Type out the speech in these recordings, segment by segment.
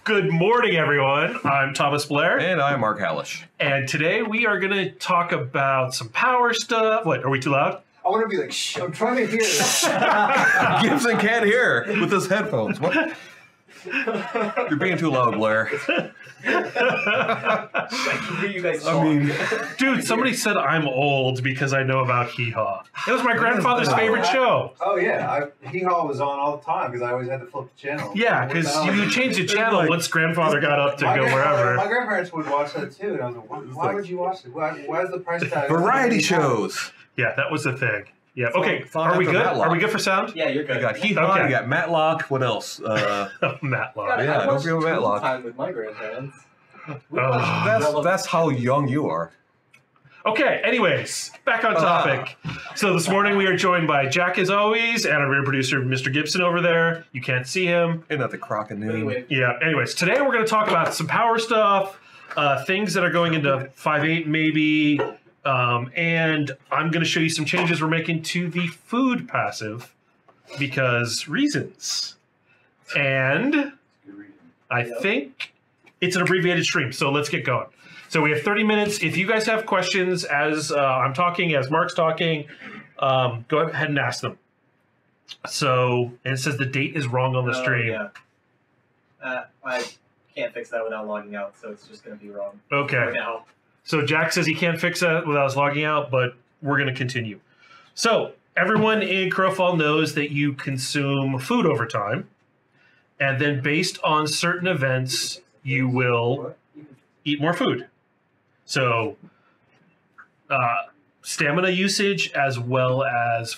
Good morning, everyone. I'm Thomas Blair. And I'm Mark Halash. And today we are going to talk about some power stuff. What, are we too loud? I want to be like, shh, I'm trying to hear this. Gibson can't hear with his headphones. What? You're being too loud, Blair. I can hear you guys talk. Dude, somebody said I'm old because I know about Hee Haw. It was my grandfather's favorite show. Oh, yeah. Hee Haw was on all the time because I always had to flip the channel. Yeah, because you changed the channel once grandfather got up to go wherever. My grandparents would watch that too, and I was like, why would you watch it? Why is the price tag? Variety shows. Yeah, that was the thing. Yeah. So, okay. Are we good? Matlock. Are we good for sound? Yeah, you're good. You got Hee Haw, Okay. You got Matlock. What else? Matlock. Yeah, I don't watched forget Matlock. Time with my grandparents. That's how young you are. Okay, anyways, back on topic. So this morning we are joined by Jack, as always, and our rear producer, Mr. Gibson, over there. You can't see him. Ain't at the crock of noon. Anyway, Yeah, anyways, today we're going to talk about some power stuff, things that are going into 5.8 maybe, and I'm going to show you some changes we're making to the food passive because reasons. And I think it's an abbreviated stream, so let's get going. So we have 30 minutes. If you guys have questions as I'm talking, as Mark's talking, go ahead and ask them. So, and it says the date is wrong on the stream. Yeah. I can't fix that without logging out, so it's just going to be wrong. Okay. Right now. So Jack says he can't fix that without us logging out, but we're going to continue. So everyone in Crowfall knows that you consume food over time, and then based on certain events, you will eat more food. So stamina usage as well as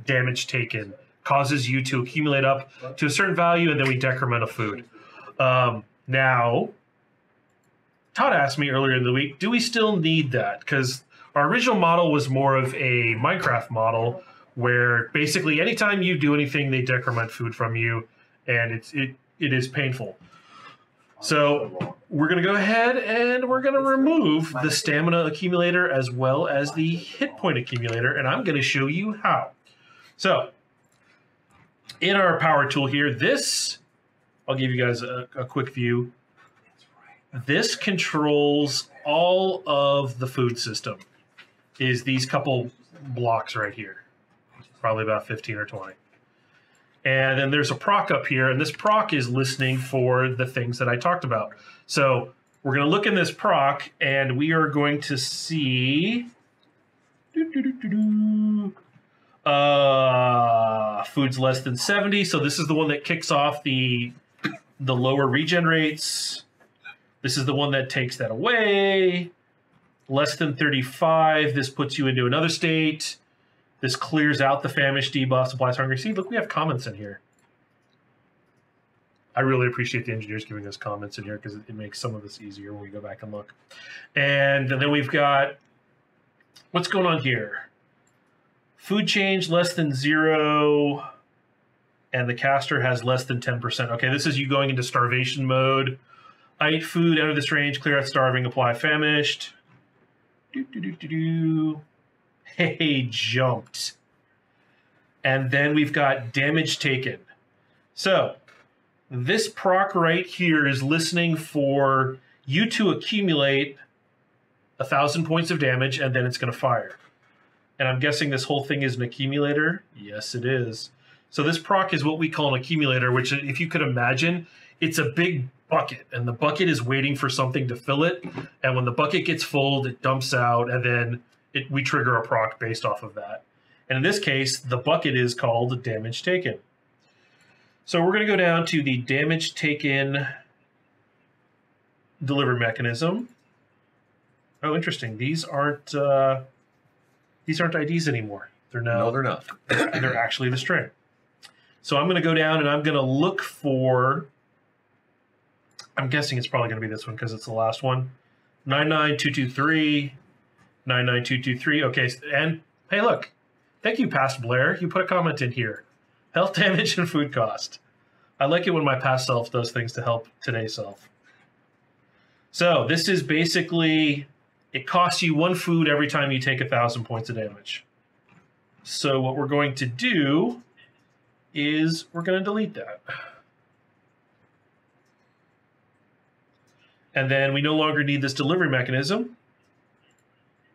damage taken causes you to accumulate up to a certain value, and then we decrement a food. Now, Todd asked me earlier in the week, do we still need that? Because our original model was more of a Minecraft model where basically anytime you do anything, they decrement food from you, and it is painful. So we're going to go ahead and we're going to remove the stamina accumulator as well as the hit point accumulator, and I'm going to show you how. So in our power tool here, this, I'll give you guys a quick view. This controls all of the food system, is these couple blocks right here, probably about 15 or 20. And then there's a proc up here, and this proc is listening for the things that I talked about. So we're going to look in this proc, and we are going to see food's less than 70. So this is the one that kicks off the lower regen rates. This is the one that takes that away. Less than 35, this puts you into another state. This clears out the famished debuff, supplies hunger. See, look, we have comments in here. I really appreciate the engineers giving us comments in here because it makes some of this easier when we go back and look. And then we've got, what's going on here? Food change less than 0, and the caster has less than 10%. Okay, this is you going into starvation mode. I eat food, enter this range, clear out starving, apply famished. Hey, jumped. And then we've got damage taken. So this proc right here is listening for you to accumulate 1,000 points of damage, and then it's going to fire. And I'm guessing this whole thing is an accumulator. Yes, it is. So this proc is what we call an accumulator, which, if you could imagine, it's a big bucket, and the bucket is waiting for something to fill it. And when the bucket gets full, it dumps out, and then we trigger a proc based off of that. And in this case, the bucket is called damage taken. So we're going to go down to the damage taken delivery mechanism. Oh, interesting. These aren't IDs anymore. They're now, No, they're not. they're actually the string. So I'm going to go down and I'm going to look for, I'm guessing it's probably going to be this one because it's the last one. 99223. 99223. Okay, and hey, look. Thank you, past Blair. You put a comment in here. Health damage and food cost. I like it when my past self does things to help today's self. So this is basically, it costs you 1 food every time you take 1,000 points of damage. So what we're going to do is we're going to delete that. And then we no longer need this delivery mechanism.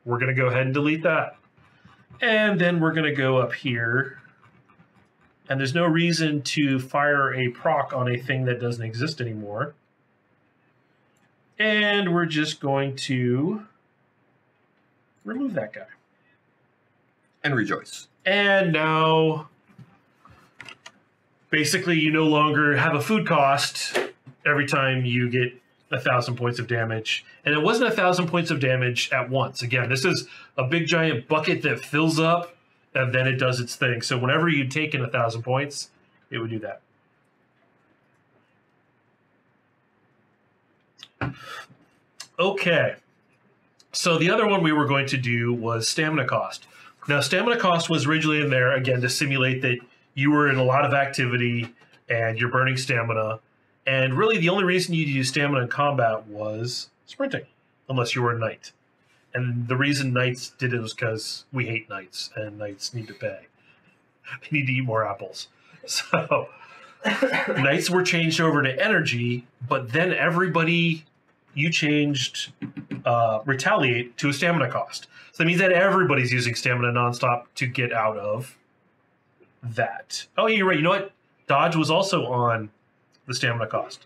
We're going to go ahead and delete that. And then we're going to go up here. And there's no reason to fire a proc on a thing that doesn't exist anymore. And we're just going to remove that guy. And rejoice. And now, basically, you no longer have a food cost every time you get 1,000 points of damage. And it wasn't 1,000 points of damage at once. Again, this is a big giant bucket that fills up, and then it does its thing. So whenever you take in 1,000 points, it would do that. Okay. So the other one we were going to do was stamina cost. Now, stamina cost was originally in there, again, to simulate that you were in a lot of activity and you're burning stamina. And really, the only reason you use stamina in combat was sprinting, unless you were a knight. And the reason knights did it was because we hate knights, and knights need to pay. They need to eat more apples. So knights were changed over to energy, but then everybody, you changed retaliate to a stamina cost. So that means that everybody's using stamina nonstop to get out of that. Oh, you're right. You know what? Dodge was also on the stamina cost.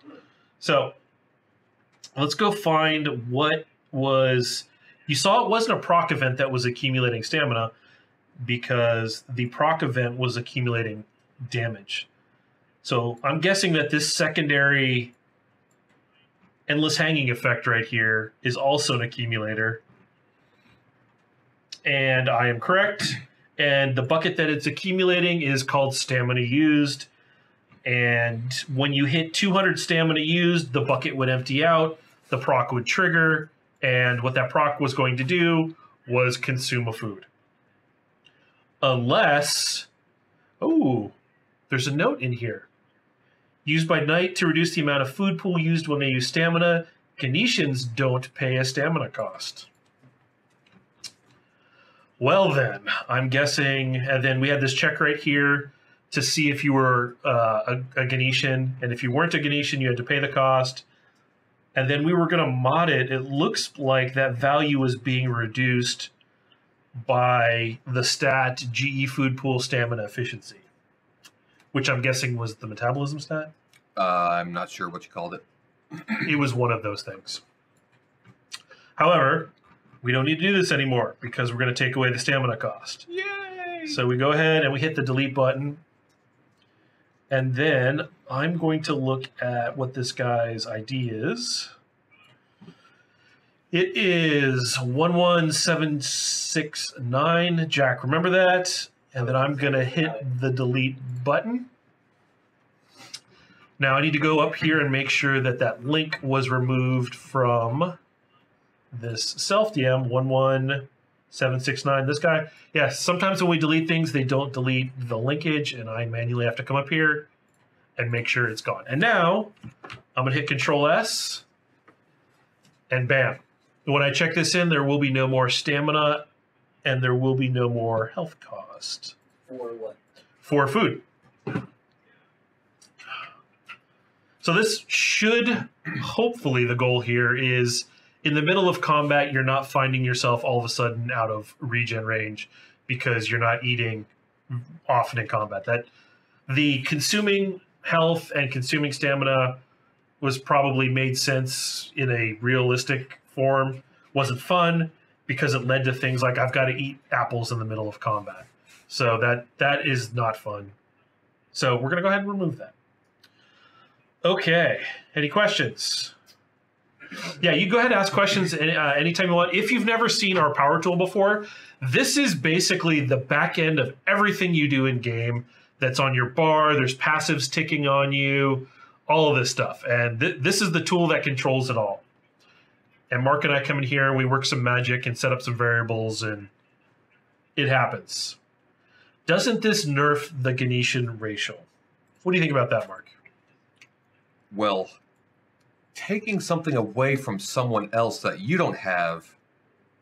So let's go find what was... You saw it wasn't a proc event that was accumulating stamina because the proc event was accumulating damage. So I'm guessing that this secondary endless hanging effect right here is also an accumulator. And I am correct. And the bucket that it's accumulating is called stamina used. And when you hit 200 stamina used, the bucket would empty out, the proc would trigger, and what that proc was going to do was consume a food. Unless, oh, there's a note in here. Used by knight to reduce the amount of food pool used when they use stamina. Ganetians don't pay a stamina cost. Well then, I'm guessing, and then we had this check right here to see if you were a Ganetian, and if you weren't a Ganetian, you had to pay the cost. And then we were going to mod it. It looks like that value is being reduced by the stat GE food pool stamina efficiency, which I'm guessing was the metabolism stat. I'm not sure what you called it. It was one of those things. However, we don't need to do this anymore because we're going to take away the stamina cost. Yay! So we go ahead and we hit the delete button. And then I'm going to look at what this guy's ID is. It is 11769. Jack, remember that? And then I'm going to hit the delete button. Now I need to go up here and make sure that that link was removed from this self-DM 11769. This guy, yeah, sometimes when we delete things, they don't delete the linkage, and I manually have to come up here and make sure it's gone. And now I'm going to hit Control S, and bam. When I check this in, there will be no more stamina, and there will be no more health cost. For what? For food. So this should, hopefully the goal here is, in the middle of combat, you're not finding yourself all of a sudden out of regen range because you're not eating often in combat. That the consuming health and consuming stamina was probably made sense in a realistic form. Wasn't fun because it led to things like I've got to eat apples in the middle of combat. So that is not fun. So we're going to go ahead and remove that. Okay. Any questions? Yeah, you go ahead and ask questions anytime you want. If you've never seen our power tool before, this is basically the back end of everything you do in game that's on your bar. There's passives ticking on you, all of this stuff. And this is the tool that controls it all. And Mark and I come in here and we work some magic and set up some variables, and it happens. Doesn't this nerf the Ganetian racial? What do you think about that, Mark? Well, taking something away from someone else that you don't have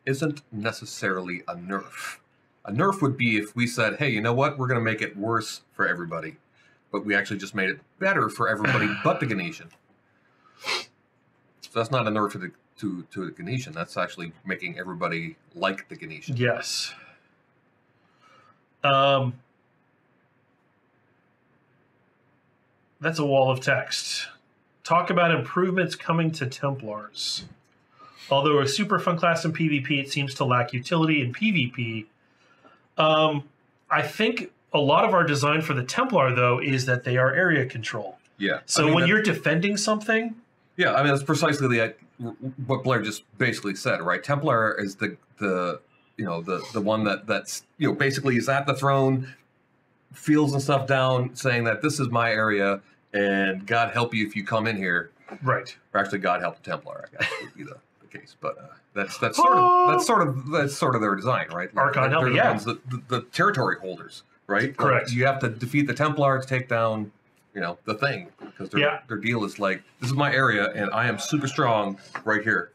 isn't necessarily a nerf. A nerf would be if we said, hey, you know what? We're going to make it worse for everybody. But we actually just made it better for everybody but the Ganetian. that's not a nerf to the Ganetian. That's actually making everybody like the Ganetian. Yes. That's a wall of text. Talk about improvements coming to Templars. Although a super fun class in PvP, it seems to lack utility in PvP. I think a lot of our design for the Templar, though, is that they are area control. Yeah. So when you're defending something... Yeah, I mean, that's precisely what Blair just basically said, right? Templar is the one that's basically is at the throne, fields and stuff down, saying that this is my area, and God help you if you come in here. Right. Or actually, God help the Templar, I guess would be the case. But that's sort of their design, right? Archon help, the yeah. ones the territory holders, right? Correct. Like, you have to defeat the Templar to take down, the thing, because their deal is like, this is my area, and I am super strong right here.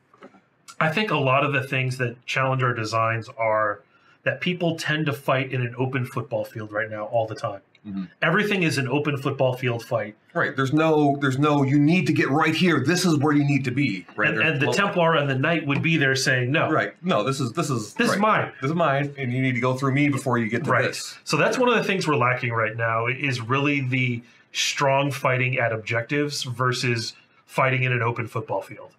I think a lot of the things that challenge our designs are that people tend to fight in an open football field right now all the time. Mm-hmm. Everything is an open football field fight. Right. There's no, you need to get right here. This is where you need to be. Right. And the Templar and the Knight would be there saying, no. Right. No, this is mine. This is mine, and you need to go through me before you get to this. So that's one of the things we're lacking right now is really the strong fighting at objectives versus fighting in an open football field.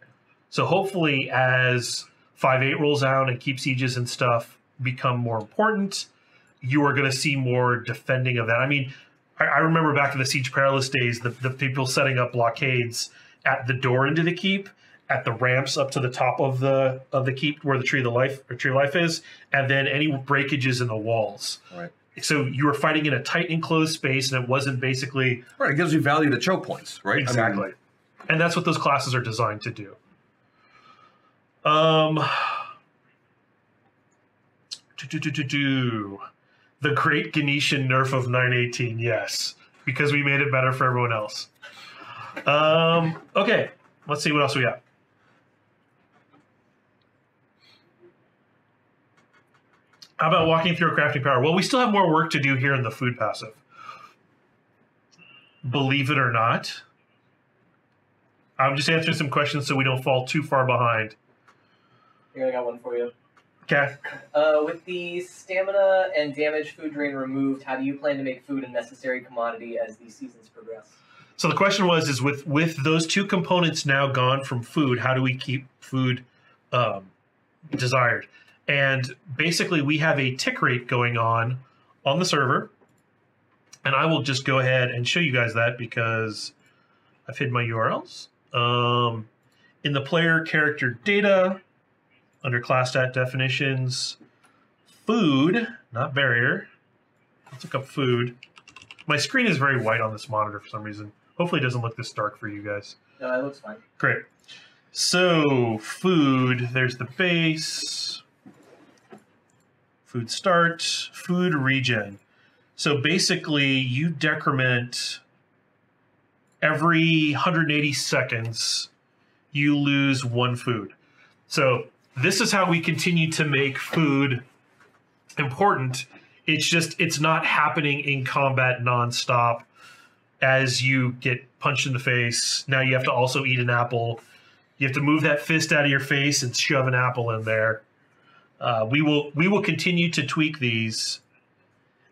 So hopefully as 5.8 rolls out and keep sieges and stuff become more important, you are going to see more defending of that. I mean, I remember back in the Siege Perilous days, the people setting up blockades at the door into the keep, at the ramps up to the top of the keep where the Tree of Life is, and then any breakages in the walls. Right. So you were fighting in a tight enclosed space, and it wasn't basically right. It gives you value to choke points, right? Exactly, and that's what those classes are designed to do. The Great Ganetian nerf of 918, yes, because we made it better for everyone else. Okay, let's see what else we got. How about walking through a crafting power? Well, we still have more work to do here in the food passive. Believe it or not. I'm just answering some questions so we don't fall too far behind. Here, I got one for you. Okay. With the stamina and damage food drain removed, how do you plan to make food a necessary commodity as the seasons progress? So the question is with those two components now gone from food, how do we keep food desired? And basically, we have a tick rate going on the server. And I will just go ahead and show you guys that because I've hid my URLs. In the player character data, under class stat definitions, food, not barrier. Let's look up food. My screen is very white on this monitor for some reason. Hopefully it doesn't look this dark for you guys. No, it looks fine. Great. So food, there's the base. Food start, food regen. So basically you decrement every 180 seconds, you lose one food. So this is how we continue to make food important. It's not happening in combat nonstop as you get punched in the face. Now you have to also eat an apple. You have to move that fist out of your face and shove an apple in there. We will continue to tweak these.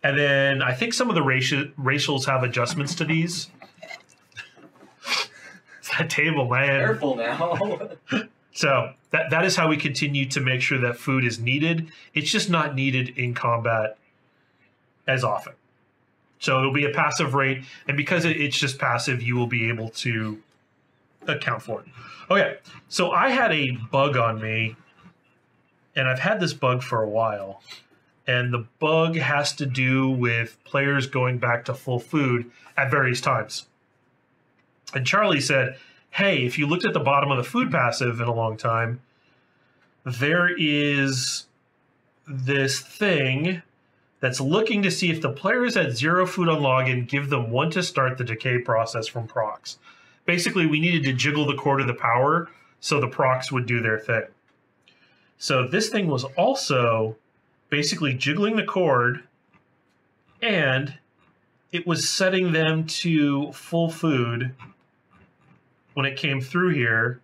And then I think some of the racials have adjustments to these. It's that table, man. Careful now. So that is how we continue to make sure that food is needed. It's just not needed in combat as often. So it'll be a passive rate, and because it's just passive, you will be able to account for it. Okay, so I had a bug on me, and I've had this bug for a while, and the bug has to do with players going back to full food at various times. And Charlie said, hey, if you looked at the bottom of the food passive in a long time, there is this thing that's looking to see if the player is at 0 food on login, give them 1 to start the decay process from procs. Basically, we needed to jiggle the core to the power so the procs would do their thing. So this thing was also basically jiggling the cord, and it was setting them to full food when it came through here.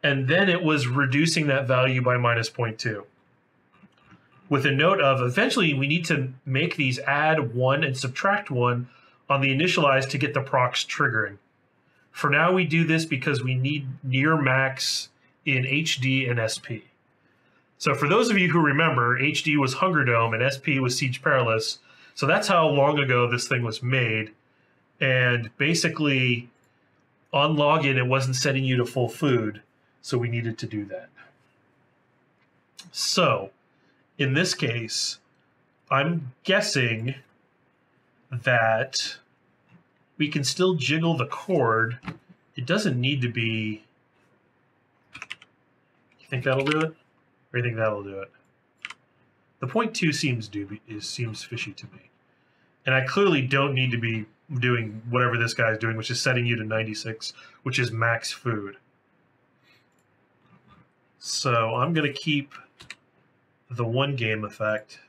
and then it was reducing that value by minus 0.2. With a note of eventually we need to make these add 1 and subtract 1 on the initialize to get the procs triggering. For now, we do this because we need near max in HD and SP. So for those of you who remember, HD was Hunger Dome and SP was Siege Perilous. So that's how long ago this thing was made. And basically, on login, it wasn't setting you to full food. So we needed to do that. So in this case, I'm guessing that we can still jiggle the cord. It doesn't need to be... You think that'll do it? Or you think that'll do it? The 0.2 seems fishy to me. And I clearly don't need to be doing whatever this guy's doing, which is setting you to 96, which is max food. So I'm going to keep the one game effect.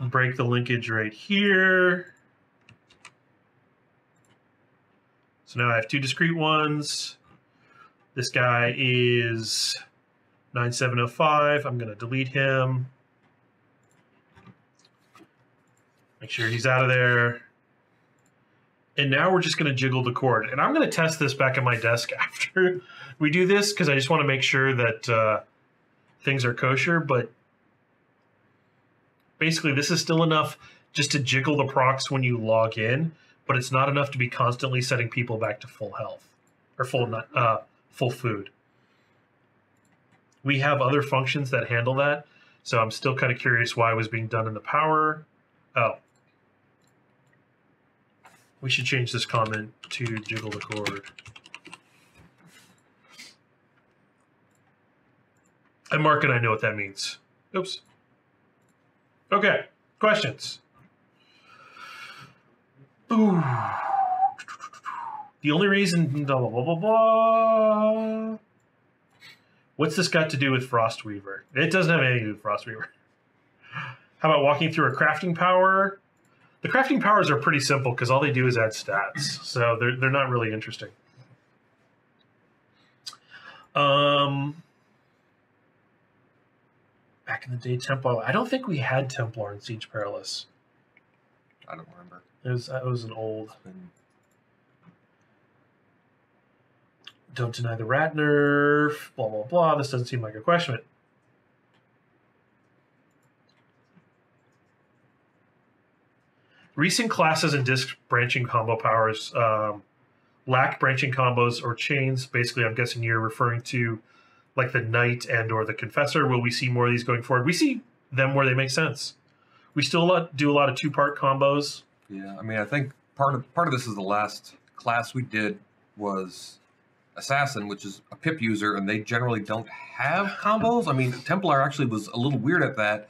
Break the linkage right here. So now I have two discrete ones. This guy is 9705. I'm going to delete him. Make sure he's out of there. And now we're just going to jiggle the cord. And I'm going to test this back at my desk after we do this because I just want to make sure that things are kosher. But basically, this is still enough just to jiggle the procs when you log in, but it's not enough to be constantly setting people back to full health or full food. We have other functions that handle that, so I'm still kind of curious why it was being done in the power. Oh. We should change this comment to jiggle the cord. And Mark and I know what that means. Oops. Okay, questions? Ooh. The only reason, blah, blah, blah, blah, blah. What's this got to do with Frostweaver? It doesn't have anything to do with Frostweaver. How about walking through a crafting power? The crafting powers are pretty simple because all they do is add stats, so they're not really interesting. Back in the day, Templar. I don't think we had Templar in Siege Perilous. I don't remember. It was an old. Don't deny the rat nerf. Blah blah blah. This doesn't seem like a question. Recent classes and disc branching combo powers lack branching combos or chains. Basically, I'm guessing you're referring to like the Knight and or the Confessor. Will we see more of these going forward? We see them where they make sense. We still do a lot of two-part combos. Yeah, I mean, I think part of this is the last class we did was Assassin, which is a pip user, and they generally don't have combos. I mean, Templar actually was a little weird at that.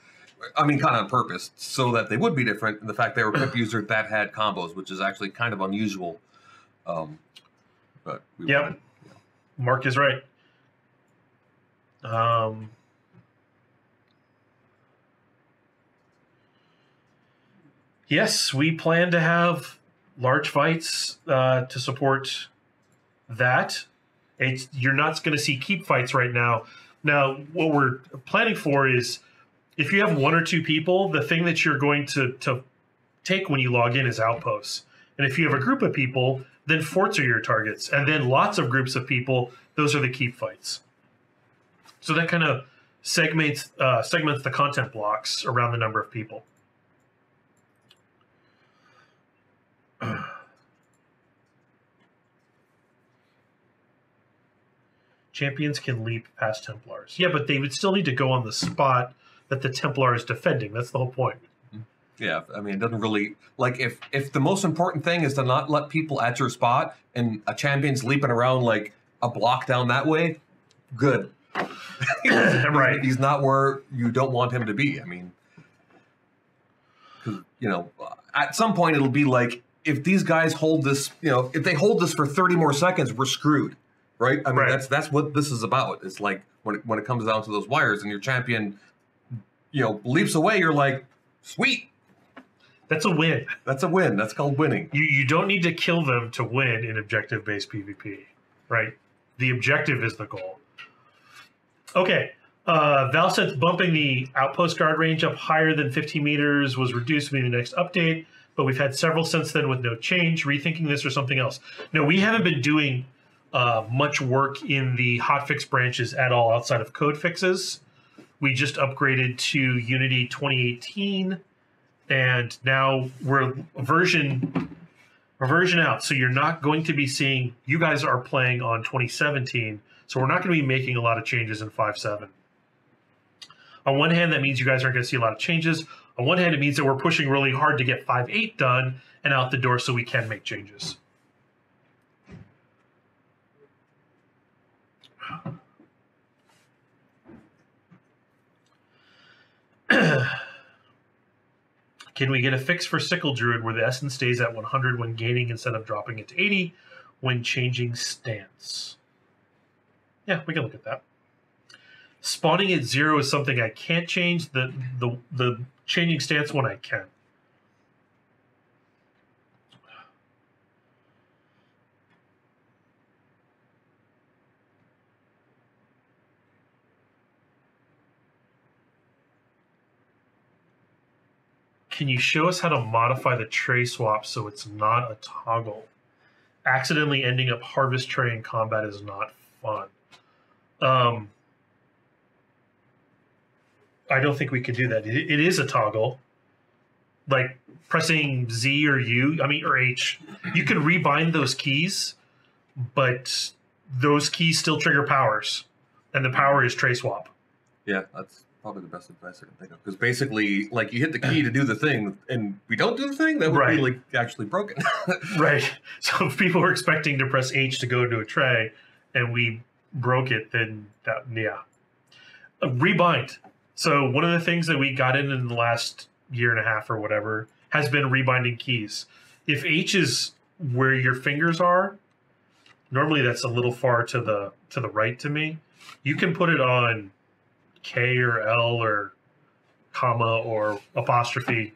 I mean, kind of on purpose, so that they would be different. And the fact they were a pip user that had combos, which is actually kind of unusual. But we yep, wanted, Mark is right. Yes, we plan to have large fights to support that. You're not going to see keep fights right now. Now, what we're planning for is if you have one or two people, the thing that you're going to take when you log in is outposts. And if you have a group of people, then forts are your targets. And then lots of groups of people, those are the keep fights. So that kind of segments the content blocks around the number of people. Champions can leap past Templars. Yeah, but they would still need to go on the spot that the Templar is defending. That's the whole point. Yeah, I mean, it doesn't really... Like, if the most important thing is to not let people at your spot and a champion's leaping around like a block down that way, good. Right. He's not where you don't want him to be. I mean, because, you know, at some point it'll be like, if these guys hold this, you know, if they hold this for 30 more seconds, we're screwed. Right? I mean, right. That's what this is about. It's like when it comes down to those wires and your champion, you know, leaps away, you're like, sweet. That's a win. That's a win. That's called winning. You don't need to kill them to win in objective-based PvP, right? The objective is the goal. Okay. Val said bumping the outpost guard range up higher than 15 meters was reduced in the next update, but we've had several since then with no change. Rethinking this or something else? No, we haven't been doing much work in the hotfix branches at all outside of code fixes. We just upgraded to Unity 2018, and now we're a version out. So you're not going to be seeing. You guys are playing on 2017, so we're not going to be making a lot of changes in 5.7. On one hand, that means you guys aren't going to see a lot of changes. On one hand, it means that we're pushing really hard to get 5.8 done and out the door so we can make changes. Can we get a fix for Sickle Druid where the essence stays at 100 when gaining instead of dropping it to 80 when changing stance? Yeah, we can look at that. Spawning at 0 is something I can't change. The changing stance one I can. Can you show us how to modify the tray swap so it's not a toggle? Accidentally ending up harvest tray in combat is not fun. I don't think we could do that. It is a toggle. Like pressing Z or U, or H. You can rebind those keys, but those keys still trigger powers. And the power is tray swap. Yeah, that's probably the best advice I can think of. Because basically, like, you hit the key to do the thing, and we don't do the thing, that would be, like, actually broken. Right. So if people were expecting to press H to go into a tray, and we broke it, then that, yeah. Rebind. So one of the things that we got in the last year and a half or whatever has been rebinding keys. If H is where your fingers are, normally that's a little far to the right to me. You can put it on K or L or comma or apostrophe.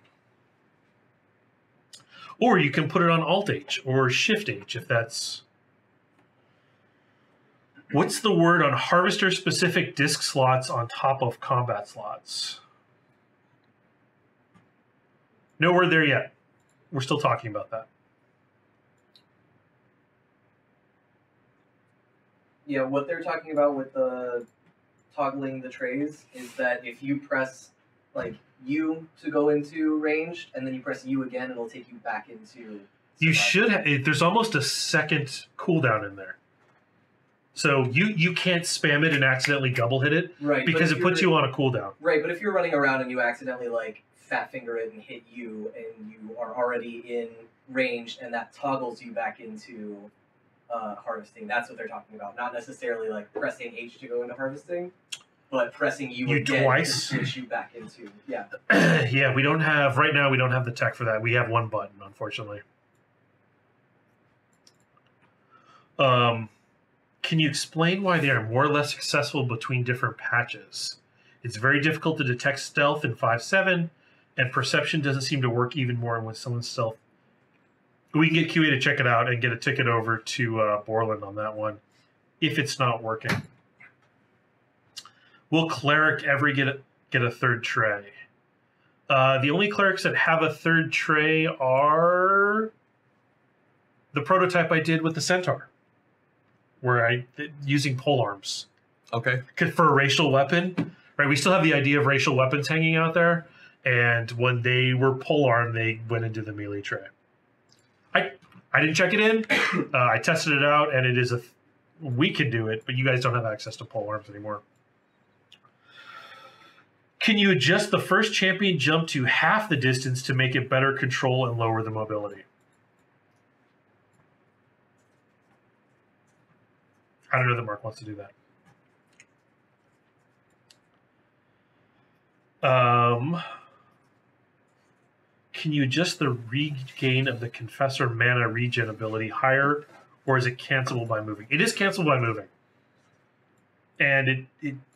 Or you can put it on Alt H or Shift H if that's... What's the word on harvester-specific disk slots on top of combat slots? No word there yet. We're still talking about that. Yeah, what they're talking about with the toggling the trays is that if you press like U to go into ranged, and then you press U again, it'll take you back into... You should have... There's almost a second cooldown in there. So you can't spam it and accidentally double hit it, right? Because it puts you on a cooldown. Right, but if you're running around and you accidentally like fat finger it and hit U, and you are already in range, and that toggles you back into harvesting. That's what they're talking about. Not necessarily like pressing H to go into harvesting, but pressing U again twice to switch you back into Yeah, we don't have right now. We don't have the tech for that. We have one button, unfortunately. Can you explain why they are more or less successful between different patches? It's very difficult to detect stealth in 5.7, and perception doesn't seem to work even more when someone's stealth. We can get QA to check it out and get a ticket over to Borland on that one, if it's not working. Will Cleric ever get a third tray? The only clerics that have a third tray are the prototype I did with the Centaur, where using pole arms. Okay. For a racial weapon, right? We still have the idea of racial weapons hanging out there, and when they were pole arm, they went into the melee tray. I didn't check it in. I tested it out, and it is we can do it, but you guys don't have access to pole arms anymore. Can you adjust the first champion jump to half the distance to make it better control and lower the mobility? I don't know that Mark wants to do that. Can you adjust the regain of the Confessor mana regen ability higher, or is it cancelable by moving? It is cancelable by moving. And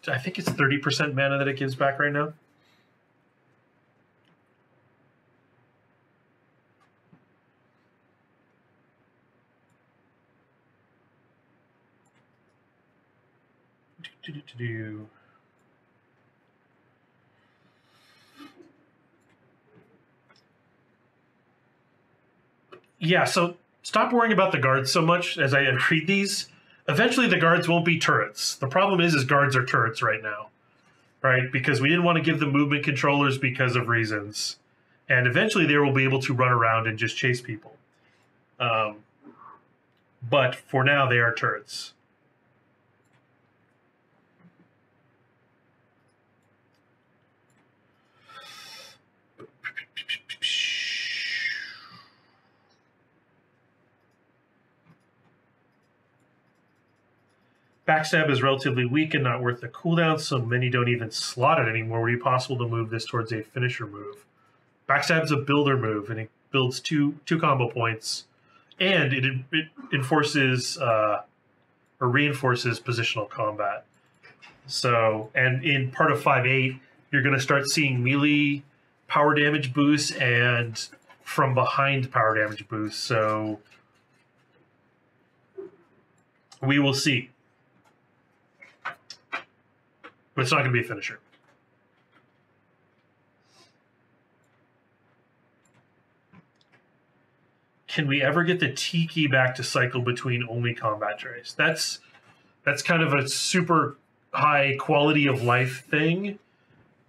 I think it's 30% mana that it gives back right now. Yeah, so stop worrying about the guards so much as I read these. Eventually the guards won't be turrets. The problem is guards are turrets right now, right? Because we didn't want to give them movement controllers because of reasons. And eventually they will be able to run around and just chase people. But for now, they are turrets. Backstab is relatively weak and not worth the cooldown, so many don't even slot it anymore. Would it be possible to move this towards a finisher move? Backstab is a builder move, and it builds two combo points, and it enforces or reinforces positional combat. So, and in part of 5.8, you're going to start seeing melee power damage boosts and from behind power damage boosts. So we will see. But it's not going to be a finisher. Can we ever get the T key back to cycle between only combat trays? That's kind of a super high quality of life thing.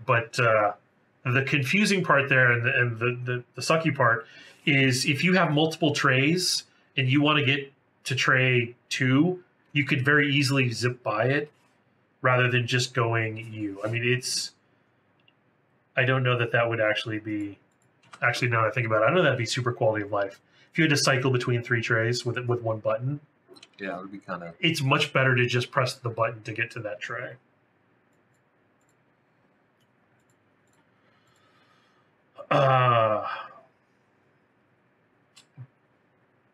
But the confusing part there and the sucky part is if you have multiple trays and you want to get to tray 2, you could very easily zip by it, rather than just going U. I mean, I don't know that would actually be, actually now that I think about it, I don't know that'd be super quality of life. If you had to cycle between 3 trays with one button. Yeah, it would be kind of... It's much better to just press the button to get to that tray.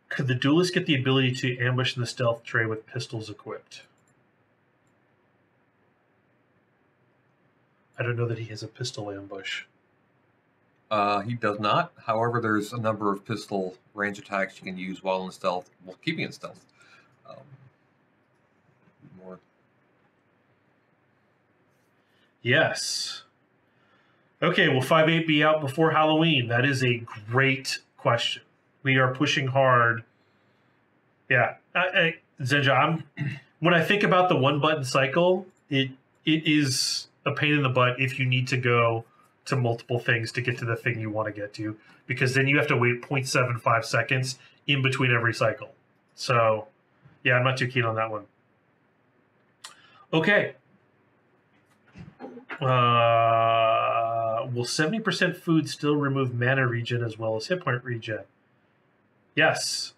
Could the duelist get the ability to ambush the stealth tray with pistols equipped? I don't know that he has a pistol ambush. He does not. However, there's a number of pistol range attacks you can use while in stealth, while keeping in stealth. More. Yes. Okay, will 5.8 be out before Halloween? That is a great question. We are pushing hard. Yeah, Zenja, when I think about the one button cycle, it is a pain in the butt if you need to go to multiple things to get to the thing you want to get to, because then you have to wait 0.75 seconds in between every cycle. So, yeah, I'm not too keen on that one. Okay. Will 70% food still remove mana regen as well as hit point regen? Yes.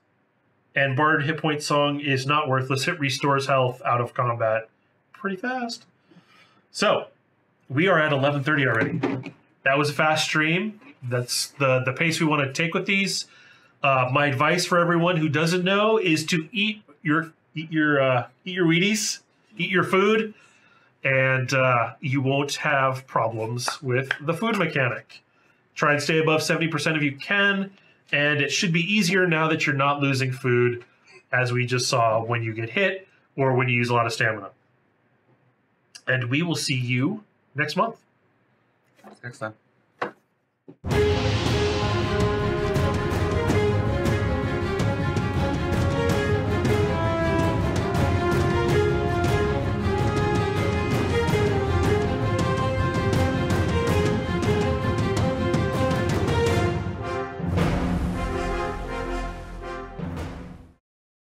And Bard hit point song is not worthless. It restores health out of combat pretty fast. So, we are at 11:30 already. That was a fast stream. That's the pace we want to take with these. My advice for everyone who doesn't know is to eat your Wheaties, eat your food, and you won't have problems with the food mechanic. Try and stay above 70% if you can, and it should be easier now that you're not losing food, as we just saw when you get hit or when you use a lot of stamina. And we will see you next month. Next time.